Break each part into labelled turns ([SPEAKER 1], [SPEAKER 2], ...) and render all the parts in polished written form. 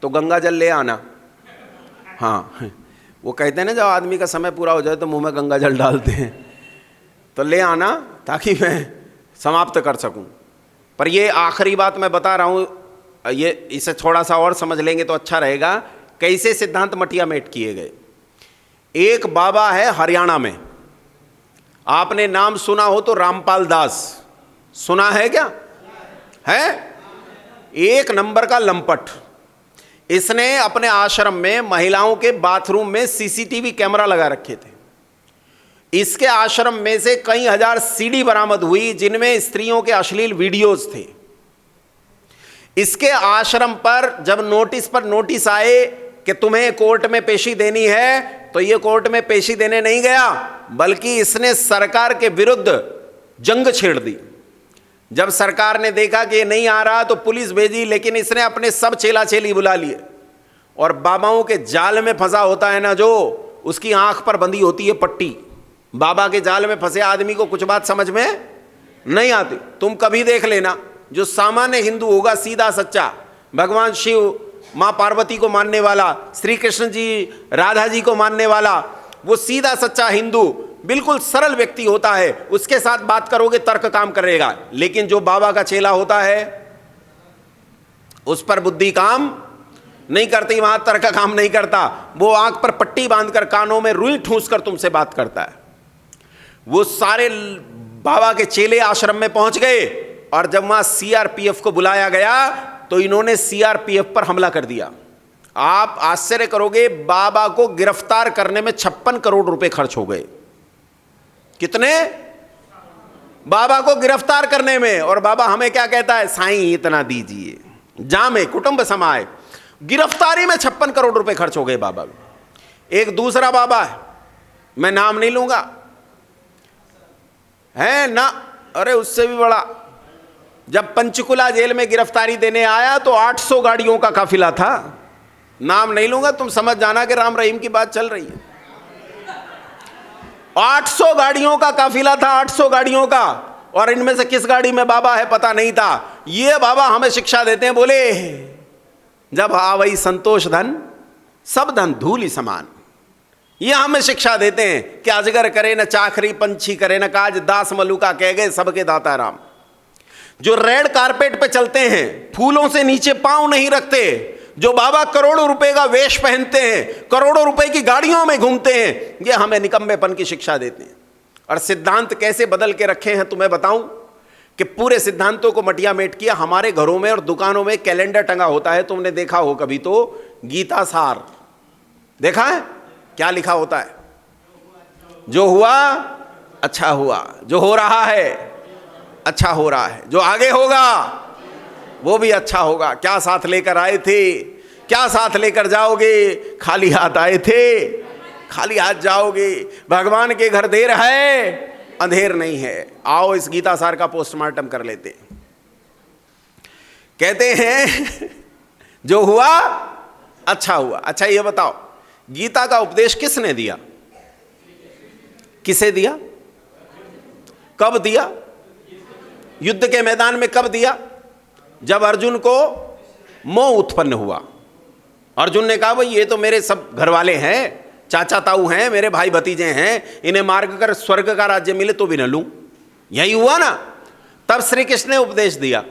[SPEAKER 1] तो गंगा जल ले आना। हाँ, वो कहते हैं ना जब आदमी का समय पूरा हो जाए तो मुंह में गंगा जल डालते हैं, तो ले आना ताकि मैं समाप्त कर सकूं। पर ये आखिरी बात मैं बता रहा हूं, ये इसे थोड़ा सा और समझ लेंगे तो अच्छा रहेगा, कैसे सिद्धांत मटिया मेट किए गए। एक बाबा है हरियाणा में, आपने नाम सुना हो तो रामपाल दास, सुना है क्या? है एक नंबर का लंपट। इसने अपने आश्रम में महिलाओं के बाथरूम में सीसीटीवी कैमरा लगा रखे थे। इसके आश्रम में से कई हजार सीडी बरामद हुई जिनमें स्त्रियों के अश्लील वीडियोज थे। इसके आश्रम पर जब नोटिस पर नोटिस आए कि तुम्हें कोर्ट में पेशी देनी है, तो ये कोर्ट में पेशी देने नहीं गया, बल्कि इसने सरकार के विरुद्ध जंग छेड़ दी। जब सरकार ने देखा कि ये नहीं आ रहा तो पुलिस भेजी, लेकिन इसने अपने सब चेला चेली बुला लिए और बाबाओं के जाल में फंसा होता है ना जो, उसकी आंख पर बंधी होती है पट्टी। बाबा के जाल में फंसे आदमी को कुछ बात समझ में नहीं आती। तुम कभी देख लेना, जो सामान्य हिंदू होगा, सीधा सच्चा, भगवान शिव माँ पार्वती को मानने वाला, श्री कृष्ण जी राधा जी को मानने वाला, वो सीधा सच्चा हिंदू बिल्कुल सरल व्यक्ति होता है, उसके साथ बात करोगे तर्क काम करेगा। लेकिन जो बाबा का चेला होता है उस पर बुद्धि काम नहीं करती, वहां तर्क काम नहीं करता, वो आंख पर पट्टी बांधकर कानों में रुई ठूंस कर तुमसे बात करता है। वो सारे बाबा के चेले आश्रम में पहुंच गए और जब वहां सीआरपीएफ को बुलाया गया तो इन्होंने सीआरपीएफ पर हमला कर दिया। आप आश्चर्य करोगे, बाबा को गिरफ्तार करने में 56 करोड़ रुपए खर्च हो गए। कितने? बाबा को गिरफ्तार करने में। और बाबा हमें क्या कहता है? साईं इतना दीजिए, जामे कुटुंब समाए। गिरफ्तारी में 56 करोड़ रुपए खर्च हो गए बाबा को। एक दूसरा बाबा है, मैं नाम नहीं लूंगा, है ना, अरे उससे भी बड़ा, जब पंचकुला जेल में गिरफ्तारी देने आया तो 800 गाड़ियों का काफिला था। नाम नहीं लूंगा, तुम समझ जाना कि राम रहीम की बात चल रही है। 800 गाड़ियों का काफिला था, 800 गाड़ियों का, और इनमें से किस गाड़ी में बाबा है पता नहीं था। ये बाबा हमें शिक्षा देते हैं, बोले जब आवई संतोष धन सब धन धूलि समान। ये हमें शिक्षा देते हैं कि अजगर करे न चाखरी, पंछी करे न काज, दास मलुका कह गए सबके दाता राम। जो रेड कारपेट पे चलते हैं, फूलों से नीचे पांव नहीं रखते, जो बाबा करोड़ों रुपए का वेश पहनते हैं, करोड़ों रुपए की गाड़ियों में घूमते हैं, ये हमें निकम्मेपन की शिक्षा देते हैं। और सिद्धांत कैसे बदल के रखे हैं तुम्हें बताऊं कि पूरे सिद्धांतों को मटिया मेट किया। हमारे घरों में और दुकानों में कैलेंडर टंगा होता है, तुमने देखा हो कभी तो, गीता सार देखा है? क्या लिखा होता है? जो हुआ अच्छा हुआ, जो हो रहा है अच्छा हो रहा है, जो आगे होगा वो भी अच्छा होगा। क्या साथ लेकर आए थे, क्या साथ लेकर जाओगे? खाली हाथ आए थे, खाली हाथ जाओगे। भगवान के घर देर है, अंधेर नहीं है। आओ इस गीता सार का पोस्टमार्टम कर लेते। कहते हैं जो हुआ अच्छा हुआ। अच्छा ये बताओ, गीता का उपदेश किसने दिया? किसे दिया? कब दिया? युद्ध के मैदान में कब दिया? जब अर्जुन को मोह उत्पन्न हुआ। अर्जुन ने कहा भाई ये तो मेरे सब घर वाले हैं, चाचा ताऊ हैं, मेरे भाई भतीजे हैं, इन्हें मार कर स्वर्ग का राज्य मिले तो भी न लूं। यही हुआ ना। तब श्री कृष्ण ने उपदेश दिया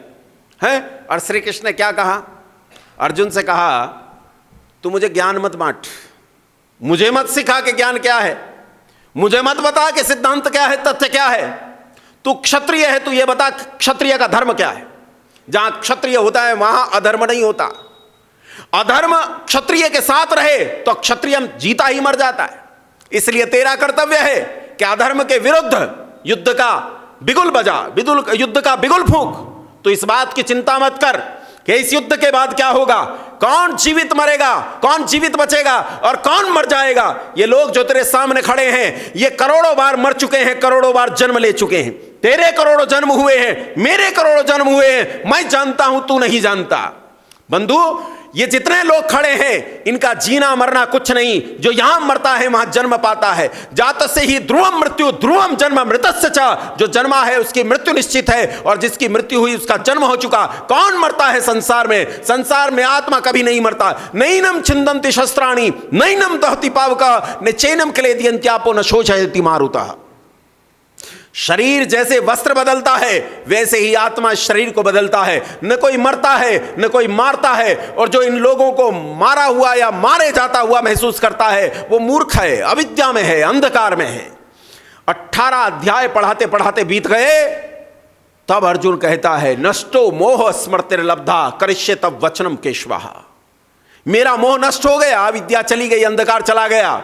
[SPEAKER 1] है। और श्री कृष्ण ने क्या कहा? अर्जुन से कहा तू मुझे ज्ञान मत बांट, मुझे मत सिखा कि ज्ञान क्या है, मुझे मत बता कि सिद्धांत क्या है, तथ्य क्या है। तू क्षत्रिय है, तू ये बता क्षत्रिय का धर्म क्या है। जहां क्षत्रिय होता है वहां अधर्म नहीं होता। अधर्म क्षत्रिय के साथ रहे तो क्षत्रिय जीता ही मर जाता है। इसलिए तेरा कर्तव्य है कि अधर्म के विरुद्ध युद्ध का बिगुल बजा, युद्ध का बिगुल फूंक। तो इस बात की चिंता मत कर कि इस युद्ध के बाद क्या होगा, कौन जीवित मरेगा, कौन जीवित बचेगा और कौन मर जाएगा। ये लोग जो तेरे सामने खड़े हैं ये करोड़ों बार मर चुके हैं, करोड़ों बार जन्म ले चुके हैं। तेरे करोड़ों जन्म हुए हैं, मेरे करोड़ों जन्म हुए हैं। मैं जानता हूं, तू नहीं जानता। बंधु, ये जितने लोग खड़े हैं इनका जीना मरना कुछ नहीं, जो यहां मरता है वहां जन्म पाता है। जात से ही ध्रुवम मृत्यु ध्रुवम जन्म मृतस्य च, जो जन्मा है उसकी मृत्यु निश्चित है, और जिसकी मृत्यु हुई उसका जन्म हो चुका। कौन मरता है संसार में? संसार में आत्मा कभी नहीं मरता। नैनम छिंदन्ति शस्त्राणि नैनम दहति पावका न चैनम क्लेदयन्त्यापो न शोषयति मारुतः। शरीर जैसे वस्त्र बदलता है वैसे ही आत्मा शरीर को बदलता है। न कोई मरता है न कोई मारता है, और जो इन लोगों को मारा हुआ या मारे जाता हुआ महसूस करता है वो मूर्ख है, अविद्या में है, अंधकार में है। 18 अध्याय पढ़ाते पढ़ाते बीत गए, तब अर्जुन कहता है नष्टो मोह स्मृतिर्लब्धा करिष्ये तब वचनम केशवः। मेरा मोह नष्ट हो गया, अविद्या चली गई, अंधकार चला गया,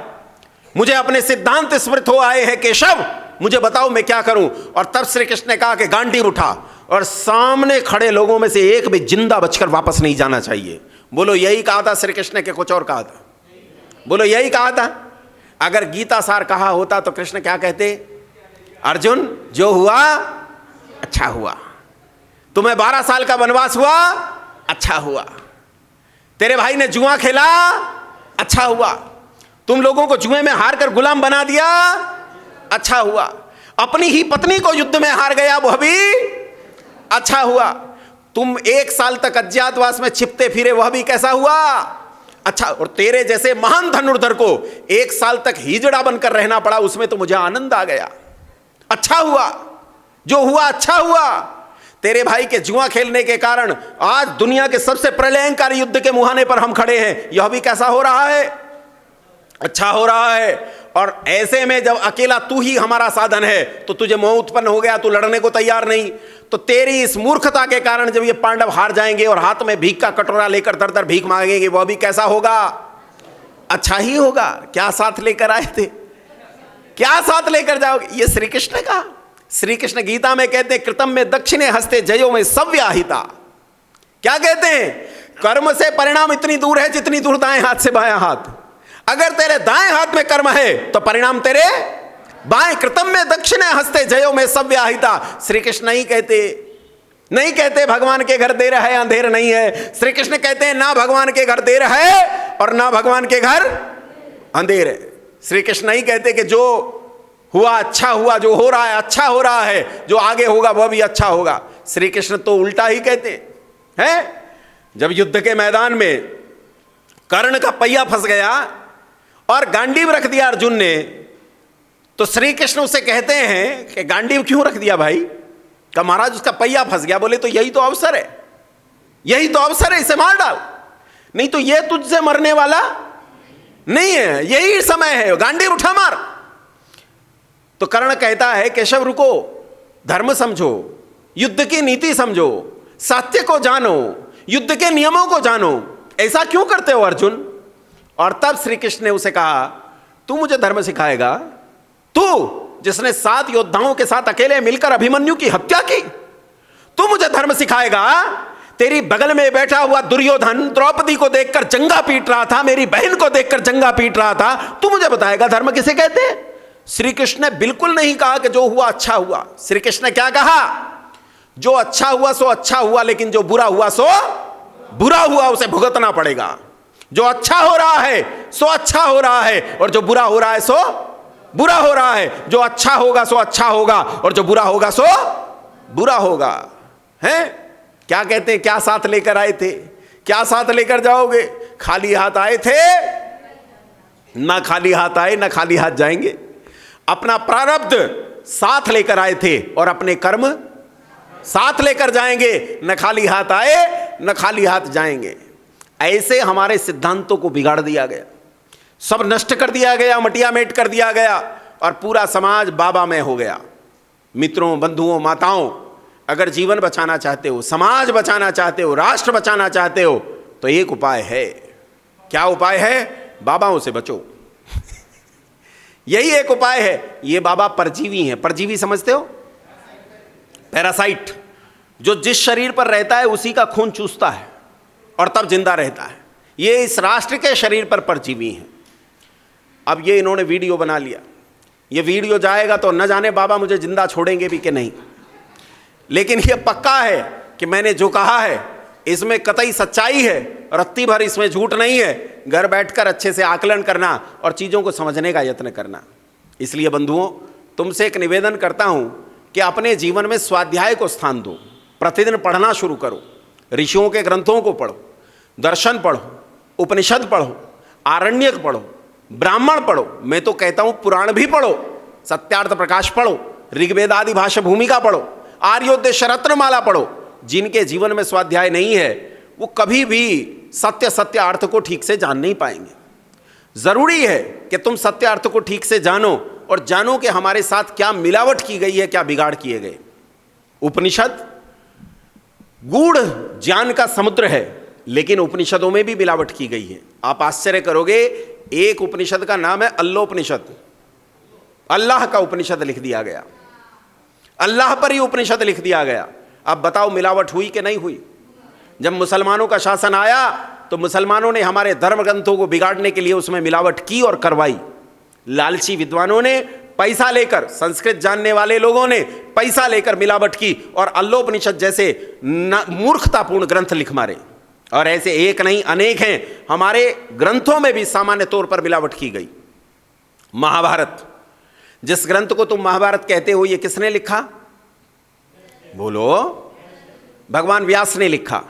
[SPEAKER 1] मुझे अपने सिद्धांत स्मृत हो आए हैं केशव, मुझे बताओ मैं क्या करूं। और तब श्री कृष्ण ने कहा कि गांडीव उठा, और सामने खड़े लोगों में से एक भी जिंदा बचकर वापस नहीं जाना चाहिए। बोलो यही कहा था श्री कृष्ण के कुछ और कहा था? बोलो यही कहा था। अगर गीता सार कहा होता तो कृष्ण क्या कहते? अर्जुन जो हुआ अच्छा हुआ, तुम्हें 12 साल का वनवास हुआ अच्छा हुआ, तेरे भाई ने जुआ खेला अच्छा हुआ, तुम लोगों को जुए में हार कर गुलाम बना दिया अच्छा हुआ, अपनी ही पत्नी को युद्ध में हार गया वह भी अच्छा हुआ, तुम 1 साल तक अज्ञातवास में छिपते फिरे वह भी कैसा हुआ अच्छा, और तेरे जैसे महान धनुर्धर को 1 साल तक हिजड़ा बनकर रहना पड़ा, उसमें तो मुझे आनंद आ गया, अच्छा हुआ, जो हुआ अच्छा हुआ। तेरे भाई के जुआ खेलने के कारण आज दुनिया के सबसे प्रलयंकारी युद्ध के मुहाने पर हम खड़े हैं, यह भी कैसा हो रहा है अच्छा हो रहा है। और ऐसे में जब अकेला तू ही हमारा साधन है तो तुझे मोह उत्पन्न हो गया, तू लड़ने को तैयार नहीं, तो तेरी इस मूर्खता के कारण जब ये पांडव हार जाएंगे और हाथ में भीख का कटोरा लेकर दर दर भीख मांगेंगे, वह भी कैसा होगा अच्छा ही होगा। क्या साथ लेकर आए थे, क्या साथ लेकर जाओगे? ये श्री कृष्ण का, श्री कृष्ण गीता में कहते हैं कृतम में दक्षिणे हस्ते जयो में सव्याहिता। क्या कहते हैं? कर्म से परिणाम इतनी दूर है जितनी दूर दाएं हाथ से बायां हाथ। अगर तेरे दाएं हाथ में कर्म है तो परिणाम तेरे बाएं। कृतम में दक्षिणे हस्ते जयो में सव्याहिता। श्री कृष्ण नहीं कहते भगवान के घर देर है अंधेर नहीं है। श्री कृष्ण कहते हैं ना भगवान के घर देर है और ना भगवान के घर अंधेर है। श्री कृष्ण नहीं कहते कि जो हुआ अच्छा हुआ, जो हो रहा है अच्छा हो रहा है, जो आगे होगा वह भी अच्छा होगा। श्री कृष्ण तो उल्टा ही कहते हैं। जब युद्ध के मैदान में कर्ण का पहिया फंस गया और गांडीव रख दिया अर्जुन ने, तो श्री कृष्ण उसे कहते हैं कि गांडीव क्यों रख दिया भाई? का महाराज उसका पहिया फंस गया। बोले तो यही तो अवसर है, यही तो अवसर है, इसे मार डाल, नहीं तो ये तुझसे मरने वाला नहीं है, यही समय है, गांडीव उठा मार। तो कर्ण कहता है केशव रुको, धर्म समझो, युद्ध की नीति समझो, सत्य को जानो, युद्ध के नियमों को जानो, ऐसा क्यों करते हो अर्जुन? और तब श्री कृष्ण ने उसे कहा तू मुझे धर्म सिखाएगा? तू जिसने 7 योद्धाओं के साथ अकेले मिलकर अभिमन्यु की हत्या की, तू मुझे धर्म सिखाएगा? तेरी बगल में बैठा हुआ दुर्योधन द्रौपदी को देखकर जंगा पीट रहा था, मेरी बहन को देखकर जंगा पीट रहा था, तू मुझे बताएगा धर्म किसे कहते हैं? श्री कृष्ण ने बिल्कुल नहीं कहा कि जो हुआ अच्छा हुआ। श्री कृष्ण ने क्या कहा? जो अच्छा हुआ सो अच्छा हुआ, लेकिन जो बुरा हुआ सो बुरा हुआ, उसे भुगतना पड़ेगा। जो अच्छा हो रहा है सो अच्छा हो रहा है, और जो बुरा हो रहा है सो बुरा हो रहा है। जो अच्छा होगा सो अच्छा होगा, और जो बुरा होगा सो बुरा होगा। हैं? क्या कहते हैं? क्या साथ लेकर आए थे, क्या साथ लेकर जाओगे? खाली हाथ आए थे, ना खाली हाथ आए ना खाली हाथ जाएंगे। अपना प्रारब्ध साथ लेकर आए थे और अपने कर्म साथ लेकर जाएंगे। न खाली हाथ आए न खाली हाथ जाएंगे। ऐसे हमारे सिद्धांतों को बिगाड़ दिया गया, सब नष्ट कर दिया गया, मटिया मेट कर दिया गया, और पूरा समाज बाबामय हो गया। मित्रों, बंधुओं, माताओं, अगर जीवन बचाना चाहते हो, समाज बचाना चाहते हो, राष्ट्र बचाना चाहते हो, तो एक उपाय है। क्या उपाय है? बाबाओं से बचो। यही एक उपाय है। ये बाबा परजीवी हैं। परजीवी समझते हो? पैरासाइट, जो जिस शरीर पर रहता है उसी का खून चूसता है और तब जिंदा रहता है। ये इस राष्ट्र के शरीर पर परजीवी हैं। अब ये इन्होंने वीडियो बना लिया, ये वीडियो जाएगा तो न जाने बाबा मुझे जिंदा छोड़ेंगे भी कि नहीं, लेकिन ये पक्का है कि मैंने जो कहा है इसमें कतई सच्चाई है, रत्ती भर इसमें झूठ नहीं है। घर बैठकर अच्छे से आकलन करना और चीज़ों को समझने का यत्न करना। इसलिए बंधुओं, तुमसे एक निवेदन करता हूं कि अपने जीवन में स्वाध्याय को स्थान दो, प्रतिदिन पढ़ना शुरू करो, ऋषियों के ग्रंथों को पढ़ो, दर्शन पढ़ो, उपनिषद पढ़ो, आरण्यक पढ़ो, ब्राह्मण पढ़ो, मैं तो कहता हूं पुराण भी पढ़ो, सत्यार्थ प्रकाश पढ़ो, ऋग्वेद आदि भाष्य भूमिका पढ़ो, आर्योद्देश्य रत्नमाला पढ़ो। जिनके जीवन में स्वाध्याय नहीं है वो कभी भी सत्य सत्य अर्थ को ठीक से जान नहीं पाएंगे। जरूरी है कि तुम सत्य अर्थ को ठीक से जानो और जानो कि हमारे साथ क्या मिलावट की गई है, क्या बिगाड़ किए गए। उपनिषद गूढ़ ज्ञान का समुद्र है, लेकिन उपनिषदों में भी मिलावट की गई है। आप आश्चर्य करोगे, एक उपनिषद का नाम है अल्लोपनिषद, अल्लाह का उपनिषद लिख दिया गया, अल्लाह पर ही उपनिषद लिख दिया गया। अब बताओ मिलावट हुई कि नहीं हुई? जब मुसलमानों का शासन आया तो मुसलमानों ने हमारे धर्म ग्रंथों को बिगाड़ने के लिए उसमें मिलावट की और करवाई। लालची विद्वानों ने पैसा लेकर, संस्कृत जानने वाले लोगों ने पैसा लेकर मिलावट की और अल्लोपनिषद जैसे मूर्खतापूर्ण ग्रंथ लिख मारे। और ऐसे एक नहीं अनेक हैं। हमारे ग्रंथों में भी सामान्य तौर पर मिलावट की गई। महाभारत, जिस ग्रंथ को तुम महाभारत कहते हो, ये किसने लिखा? बोलो। भगवान व्यास ने लिखा।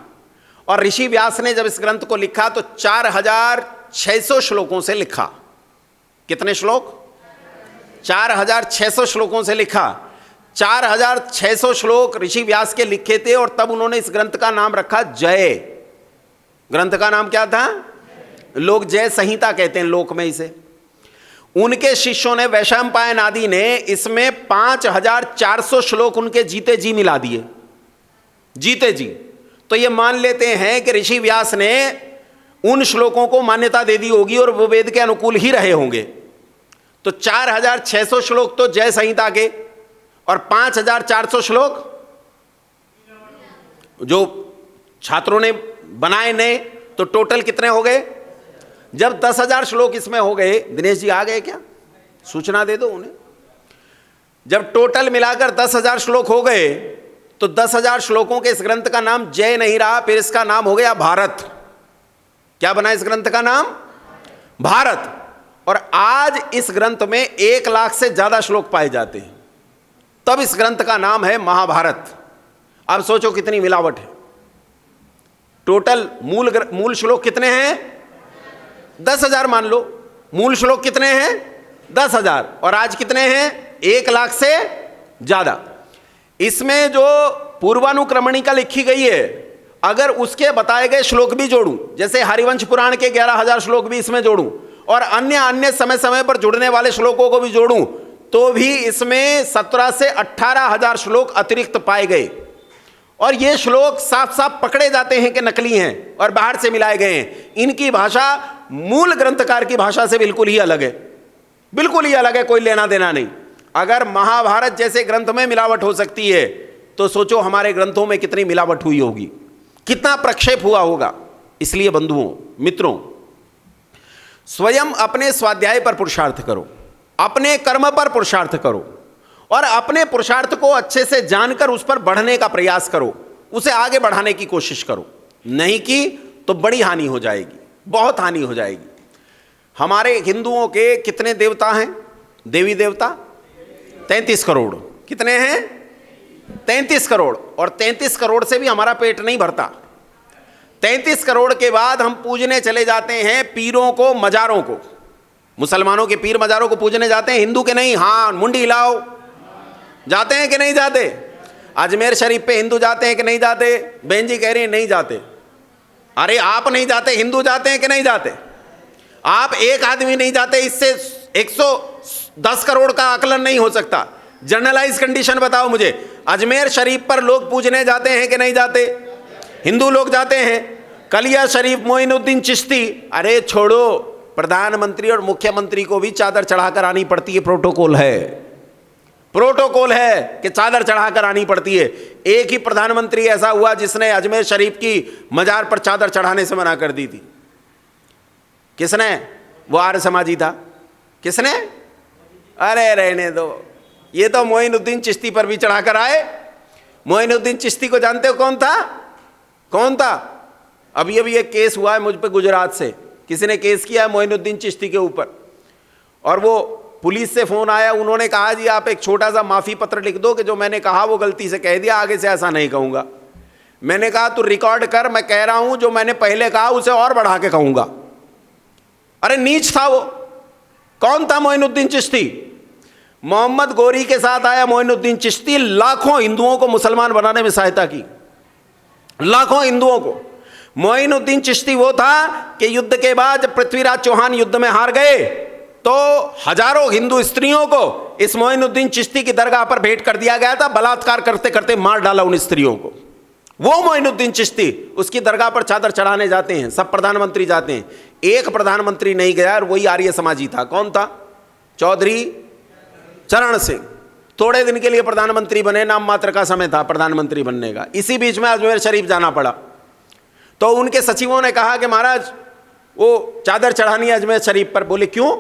[SPEAKER 1] और ऋषि व्यास ने जब इस ग्रंथ को लिखा तो 4600 श्लोकों से लिखा। कितने श्लोक? 4600 श्लोकों से लिखा। 4600 श्लोक ऋषि व्यास के लिखे थे और तब उन्होंने इस ग्रंथ का नाम रखा जय। ग्रंथ का नाम क्या था? लोग जय संहिता कहते हैं लोक में इसे। उनके शिष्यों ने, वैशंपायन आदि ने इसमें 5400 श्लोक उनके जीते जी मिला दिए, जीते जी। तो ये मान लेते हैं कि ऋषि व्यास ने उन श्लोकों को मान्यता दे दी होगी और वो वेद के अनुकूल ही रहे होंगे। तो 4600 श्लोक तो जय संहिता के और 5400 श्लोक जो छात्रों ने बनाए नए, तो टोटल कितने हो गए? जब 10,000 श्लोक इसमें हो गए, दिनेश जी आ गए क्या? सूचना दे दो उन्हें। जब टोटल मिलाकर 10,000 श्लोक हो गए तो 10,000 श्लोकों के इस ग्रंथ का नाम जय नहीं रहा, फिर इसका नाम हो गया भारत। क्या बना इस ग्रंथ का नाम? भारत। और आज इस ग्रंथ में 1 लाख से ज्यादा श्लोक पाए जाते हैं, तब इस ग्रंथ का नाम है महाभारत। अब सोचो कितनी मिलावट है। टोटल मूल श्लोक कितने हैं? 10,000 मान लो। मूल श्लोक कितने हैं? 10,000। और आज कितने हैं? 1 लाख से ज्यादा। इसमें जो पूर्वानुक्रमणिका लिखी गई है, अगर उसके बताए गए श्लोक भी जोड़ूं, जैसे हरिवंश पुराण के 11,000 श्लोक भी इसमें जोड़ूं और अन्य समय समय पर जुड़ने वाले श्लोकों को भी जोड़ूं, तो भी इसमें 17 से 18,000 श्लोक अतिरिक्त पाए गए। और ये श्लोक साफ साफ पकड़े जाते हैं कि नकली हैं और बाहर से मिलाए गए हैं। इनकी भाषा मूल ग्रंथकार की भाषा से बिल्कुल ही अलग है, बिल्कुल ही अलग है, कोई लेना देना नहीं। अगर महाभारत जैसे ग्रंथ में मिलावट हो सकती है तो सोचो हमारे ग्रंथों में कितनी मिलावट हुई होगी, कितना प्रक्षेप हुआ होगा। इसलिए बंधुओं, मित्रों, स्वयं अपने स्वाध्याय पर पुरुषार्थ करो, अपने कर्म पर पुरुषार्थ करो और अपने पुरुषार्थ को अच्छे से जानकर उस पर बढ़ने का प्रयास करो, उसे आगे बढ़ाने की कोशिश करो। नहीं की तो बड़ी हानि हो जाएगी, बहुत हानि हो जाएगी। हमारे हिंदुओं के कितने देवता हैं? देवी देवता 33 करोड़। कितने हैं? 33 करोड़। और 33 करोड़ से भी हमारा पेट नहीं भरता। 33 करोड़ के बाद हम पूजने चले जाते हैं पीरों को, मजारों को। मुसलमानों के पीर मजारों को पूजने जाते हैं, हिंदू के नहीं। हाँ, मुंडी हिलाओ। जाते हैं कि नहीं जाते? अजमेर शरीफ पे हिंदू जाते हैं कि नहीं जाते? बहन जी कह रही हैं नहीं जाते। अरे आप नहीं जाते, हिंदू जाते हैं कि नहीं जाते? आप एक आदमी नहीं जाते, इससे 110 करोड़ का आकलन नहीं हो सकता। जनरलाइज कंडीशन बताओ मुझे। अजमेर शरीफ पर लोग पूजने जाते हैं कि नहीं जाते? हिंदू लोग जाते हैं। कलिया शरीफ मोइनुद्दीन चिश्ती, अरे छोड़ो, प्रधानमंत्री और मुख्यमंत्री को भी चादर चढ़ाकर आनी पड़ती है, प्रोटोकॉल है, प्रोटोकॉल है कि चादर चढ़ाकर आनी पड़ती है। एक ही प्रधानमंत्री ऐसा हुआ जिसने अजमेर शरीफ की मजार पर चादर चढ़ाने से मना कर दी थी। किसने? वो आर्य समाजी था। किसने? अरे रहने दो, ये तो मोइनुद्दीन चिश्ती पर भी चढ़ाकर आए। मोइनुद्दीन चिश्ती को जानते हो कौन था? कौन था? अभी अभी एक केस हुआ है मुझ पे गुजरात से, किसी ने केस किया है मोइनुद्दीन चिश्ती के ऊपर, और वो पुलिस से फोन आया, उन्होंने कहा जी आप एक छोटा सा माफी पत्र लिख दो कि जो मैंने कहा वो गलती से कह दिया, आगे से ऐसा नहीं कहूंगा। मैंने कहा तू रिकॉर्ड कर, मैं कह रहा हूं जो मैंने पहले कहा उसे और बढ़ा के कहूंगा। अरे नीच था वो। कौन था मोइनुद्दीन चिश्ती? मोहम्मद गोरी के साथ आया मोइनुद्दीन चिश्ती, लाखों हिंदुओं को मुसलमान बनाने में सहायता की, लाखों हिंदुओं को। मोइनुद्दीन चिश्ती वो था कि युद्ध के बाद जब पृथ्वीराज चौहान युद्ध में हार गए तो हजारों हिंदू स्त्रियों को इस मोइनुद्दीन चिश्ती की दरगाह पर भेंट कर दिया गया था, बलात्कार करते करते मार डाला उन स्त्रियों को। वो मोइनुद्दीन चिश्ती, उसकी दरगाह पर चादर चढ़ाने जाते हैं, सब प्रधानमंत्री जाते हैं, एक प्रधानमंत्री नहीं गया और वही आर्य समाजी था। कौन था? चौधरी चरण सिंह। थोड़े दिन के लिए प्रधानमंत्री बने, नाम मात्र का समय था प्रधानमंत्री बनने का। इसी बीच में अजमेर शरीफ जाना पड़ा, तो उनके सचिवों ने कहा कि महाराज वो चादर चढ़ानी है अजमेर शरीफ पर। बोले क्यों?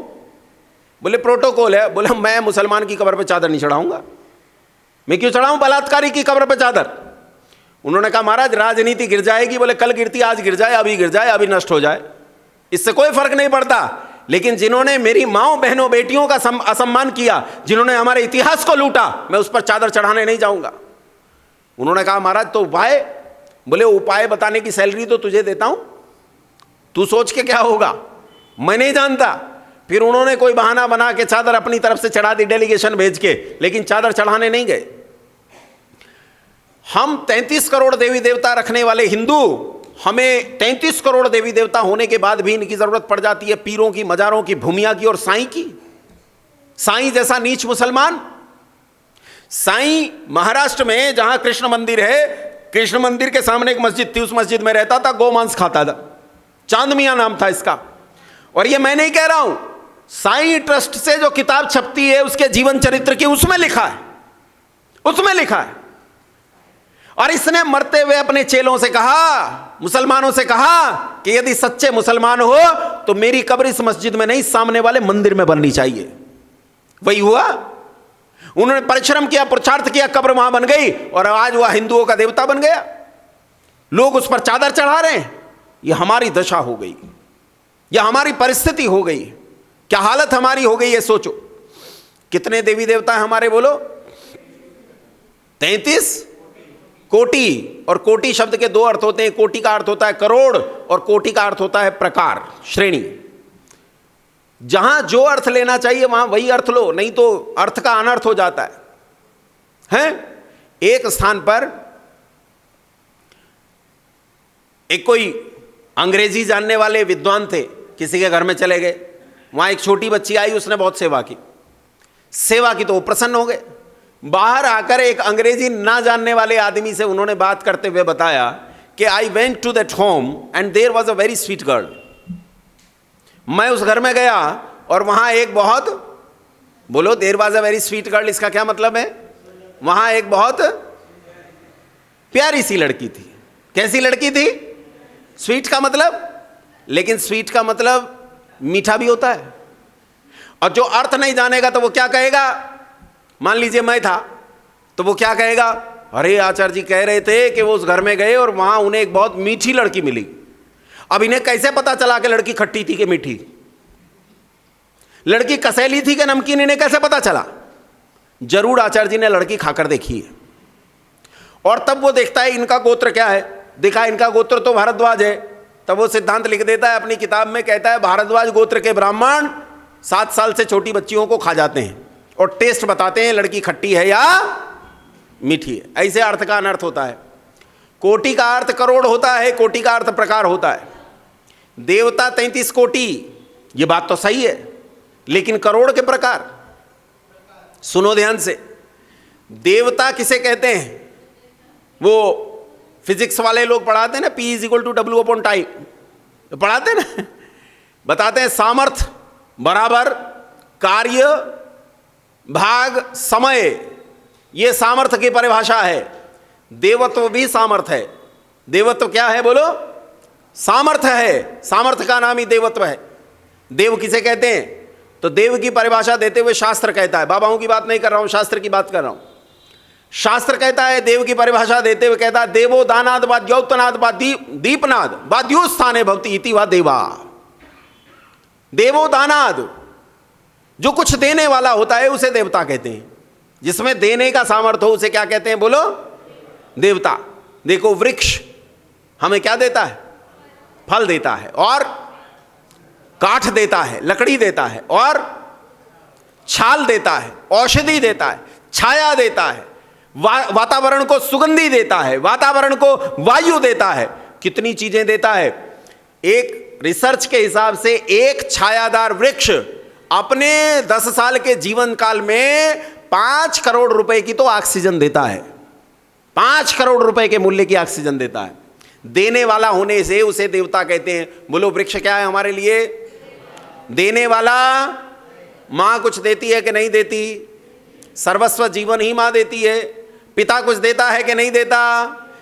[SPEAKER 1] बोले प्रोटोकॉल है। बोले मैं मुसलमान की कब्र पर चादर नहीं चढ़ाऊंगा। मैं क्यों चढ़ाऊं बलात्कारी की कब्र पर चादर? उन्होंने कहा महाराज राजनीति गिर जाएगी। बोले कल गिरती, आज गिर जाए, अभी गिर जाए, अभी नष्ट हो जाए, इससे कोई फर्क नहीं पड़ता। लेकिन जिन्होंने मेरी माओ बहनों बेटियों का असम्मान किया, जिन्होंने हमारे इतिहास को लूटा, मैं उस पर चादर चढ़ाने नहीं जाऊंगा। उन्होंने कहा महाराज तो उपाय? बोले उपाय बताने की सैलरी तो तुझे देता हूं, तू सोच के क्या होगा, मैं नहीं जानता। फिर उन्होंने कोई बहाना बना के चादर अपनी तरफ से चढ़ा दी, डेलीगेशन भेज के, लेकिन चादर चढ़ाने नहीं गए। हम 33 करोड़ देवी देवता रखने वाले हिंदू, हमें 33 करोड़ देवी देवता होने के बाद भी इनकी जरूरत पड़ जाती है पीरों की, मजारों की, भूमिया की और साईं की। साईं जैसा नीच मुसलमान। साईं महाराष्ट्र में जहां कृष्ण मंदिर है, कृष्ण मंदिर के सामने एक मस्जिद थी, उस मस्जिद में रहता था, गोमांस खाता था, चांद मियां नाम था इसका। और ये मैं नहीं कह रहा हूं, साईं ट्रस्ट से जो किताब छपती है उसके जीवन चरित्र की, उसमें लिखा है, उसमें लिखा है। और इसने मरते हुए अपने चेलों से कहा, मुसलमानों से कहा कि यदि सच्चे मुसलमान हो तो मेरी कब्र इस मस्जिद में नहीं, सामने वाले मंदिर में बननी चाहिए। वही हुआ। उन्होंने परिश्रम किया, पुरुषार्थ किया, कब्र वहां बन गई और आज वह हिंदुओं का देवता बन गया। लोग उस पर चादर चढ़ा रहे हैं। यह हमारी दशा हो गई, यह हमारी परिस्थिति हो गई। क्या हालत हमारी हो गई है सोचो। कितने देवी देवता है हमारे? बोलो 33 कोटि। और कोटि शब्द के दो अर्थ होते हैं, कोटि का अर्थ होता है करोड़ और कोटि का अर्थ होता है प्रकार, श्रेणी। जहां जो अर्थ लेना चाहिए वहां वही अर्थ लो, नहीं तो अर्थ का अनर्थ हो जाता है। एक स्थान पर एक कोई अंग्रेजी जानने वाले विद्वान थे, किसी के घर में चले गए, वहां एक छोटी बच्ची आई, उसने बहुत सेवा की। सेवा की तो वो प्रसन्न हो गए। बाहर आकर एक अंग्रेजी ना जानने वाले आदमी से उन्होंने बात करते हुए बताया कि I went to that home and there was a very sweet girl. मैं उस घर में गया और वहां एक बहुत, बोलो there was a very sweet girl, इसका क्या मतलब है? वहां एक बहुत प्यारी सी लड़की थी। कैसी लड़की थी? स्वीट का मतलब, लेकिन स्वीट का मतलब मीठा भी होता है। और जो अर्थ नहीं जानेगा तो वो क्या कहेगा? मान लीजिए मैं था तो वो क्या कहेगा? अरे आचार्य जी कह रहे थे कि वो उस घर में गए और वहां उन्हें एक बहुत मीठी लड़की मिली। अब इन्हें कैसे पता चला कि लड़की खट्टी थी कि मीठी? लड़की कसैली थी कि नमकीन, इन्हें कैसे पता चला? जरूर आचार्य जी ने लड़की खाकर देखी है। और तब वो देखता है इनका गोत्र क्या है, देखा इनका गोत्र तो भारद्वाज है, तब वो सिद्धांत लिख देता है अपनी किताब में, कहता है भारद्वाज गोत्र के ब्राह्मण 7 साल से छोटी बच्चियों को खा जाते हैं और टेस्ट बताते हैं लड़की खट्टी है या मीठी है। ऐसे अर्थ का अनर्थ होता है। कोटि का अर्थ करोड़ होता है, कोटि का अर्थ प्रकार होता है। देवता 33 कोटि, ये बात तो सही है, लेकिन करोड़ के प्रकार सुनो ध्यान से। देवता किसे कहते हैं? वो फिजिक्स वाले लोग पढ़ाते हैं ना, P = W/T, पढ़ाते हैं ना, बताते हैं सामर्थ्य बराबर कार्य भाग समय, ये सामर्थ्य की परिभाषा है। देवत्व भी सामर्थ्य है। देवत्व क्या है? बोलो सामर्थ्य है। सामर्थ्य का नाम ही देवत्व है। देव किसे कहते हैं? तो देव की परिभाषा देते हुए शास्त्र कहता है, बाबाओं की बात नहीं कर रहा हूं, शास्त्र की बात कर रहा हूं। शास्त्र कहता है, देव की परिभाषा देते हुए कहता है, देवो दानाद वा द्यौतनाद वा दीपनाद वा द्युस्थाने भवति इति वा देवा। देवो दानाद, जो कुछ देने वाला होता है उसे देवता कहते हैं। जिसमें देने का सामर्थ्य हो उसे क्या कहते हैं, बोलो? देवता। देखो, वृक्ष हमें क्या देता है? फल देता है, और काठ देता है, लकड़ी देता है, और छाल देता है, औषधि देता है, छाया देता है, वातावरण को सुगंधी देता है, वातावरण को वायु देता है, कितनी चीजें देता है। एक रिसर्च के हिसाब से एक छायादार वृक्ष अपने 10 साल के जीवन काल में 5 करोड़ रुपए की तो ऑक्सीजन देता है। 5 करोड़ रुपए के मूल्य की ऑक्सीजन देता है। देने वाला होने से उसे देवता कहते हैं। बोलो, वृक्ष क्या है हमारे लिए? देने वाला। मां कुछ देती है कि नहीं देती? सर्वस्व जीवन ही मां देती है। पिता कुछ देता है कि नहीं देता?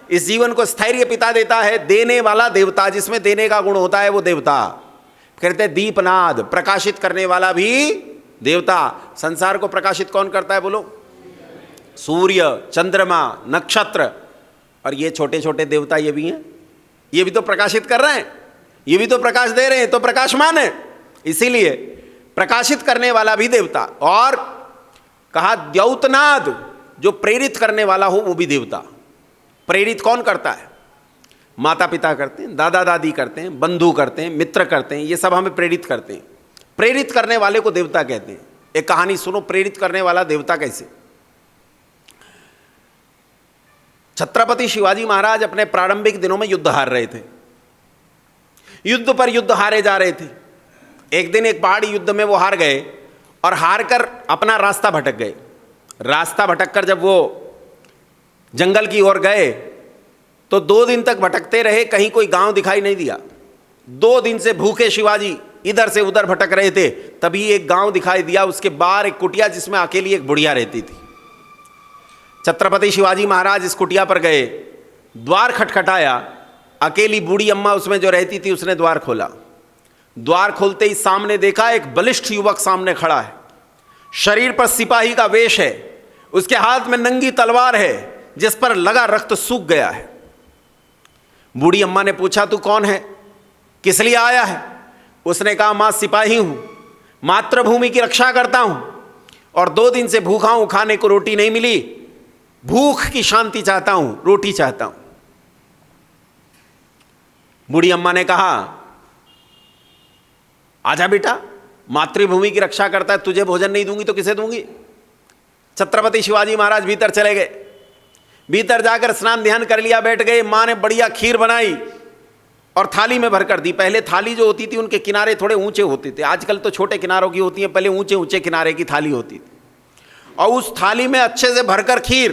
[SPEAKER 1] इस जीवन को स्थैर्य पिता देता है। देने वाला देवता, जिसमें देने का गुण होता है वो देवता। कहते हैं दीपनाद, प्रकाशित करने वाला भी देवता। संसार को प्रकाशित कौन करता है, बोलो? सूर्य, चंद्रमा, नक्षत्र, और ये छोटे छोटे देवता ये भी हैं। ये भी तो प्रकाशित कर रहे हैं, ये भी तो प्रकाश दे रहे हैं, तो प्रकाशमान है। इसीलिए प्रकाशित करने वाला भी देवता। और कहा द्यौतनाद, जो प्रेरित करने वाला हो वो भी देवता। प्रेरित कौन करता है? माता पिता करते हैं, दादा दादी करते हैं, बंधु करते हैं, मित्र करते हैं, ये सब हमें प्रेरित करते हैं। प्रेरित करने वाले को देवता कहते हैं। एक कहानी सुनो, प्रेरित करने वाला देवता कैसे। छत्रपति शिवाजी महाराज अपने प्रारंभिक दिनों में युद्ध हार रहे थे। युद्ध पर युद्ध हारे जा रहे थे। एक दिन एक पहाड़ी युद्ध में वो हार गए, और हार कर अपना रास्ता भटक गए। रास्ता भटक कर जब वो जंगल की ओर गए तो 2 दिन तक भटकते रहे, कहीं कोई गांव दिखाई नहीं दिया। 2 दिन से भूखे शिवाजी इधर से उधर भटक रहे थे। तभी एक गांव दिखाई दिया, उसके बाहर एक कुटिया जिसमें अकेली एक बुढ़िया रहती थी। छत्रपति शिवाजी महाराज इस कुटिया पर गए, द्वार खटखटाया। अकेली बूढ़ी अम्मा उसमें जो रहती थी उसने द्वार खोला। द्वार खोलते ही सामने देखा एक बलिष्ठ युवक सामने खड़ा है। शरीर पर सिपाही का वेश है, उसके हाथ में नंगी तलवार है जिस पर लगा रक्त सूख गया है। बूढ़ी अम्मा ने पूछा, तू कौन है, किस लिए आया है? उसने कहा, मां सिपाही हूं, मातृभूमि की रक्षा करता हूं, और 2 दिन से भूखा हूं, खाने को रोटी नहीं मिली, भूख की शांति चाहता हूं, रोटी चाहता हूं। बूढ़ी अम्मा ने कहा, आजा बेटा, मातृभूमि की रक्षा करता है, तुझे भोजन नहीं दूंगी तो किसे दूंगी। छत्रपति शिवाजी महाराज भीतर चले गए। भीतर जाकर स्नान ध्यान कर लिया, बैठ गए। मां ने बढ़िया खीर बनाई और थाली में भरकर दी। पहले थाली जो होती थी उनके किनारे थोड़े ऊंचे होते थे, आजकल तो छोटे किनारों की होती हैं, पहले ऊंचे ऊंचे किनारे की थाली होती थी। और उस थाली में अच्छे से भरकर खीर